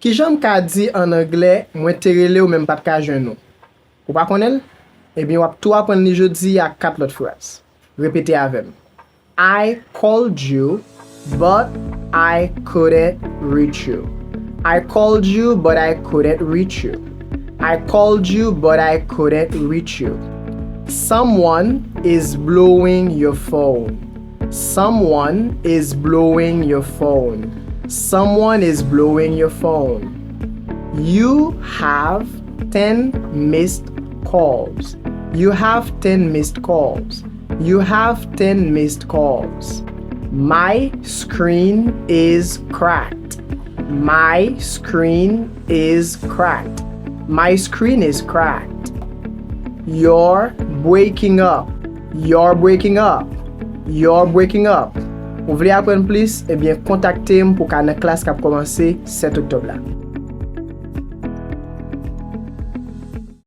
Ki j'aime ka di en anglais, mwen te rele ou même pas ka joindre nous. Ou pas connaître? Eh bien, wap tout apprendre li jodi à 4 l'autre phrase. Répétez avec moi. I called you, but I couldn't reach you. I called you, but I couldn't reach you. I called you, but I couldn't reach you. Someone is blowing your phone. Someone is blowing your phone. Someone is blowing your phone. You have 10 missed calls. You have 10 missed calls. You have 10 missed calls. My screen is cracked. My screen is cracked. My screen is cracked. You're breaking up. You're breaking up. You're breaking up. Vous voulez apprendre plus? Eh bien, contactez-moi pour qu'à la classe qui a commencé 7 octobre là.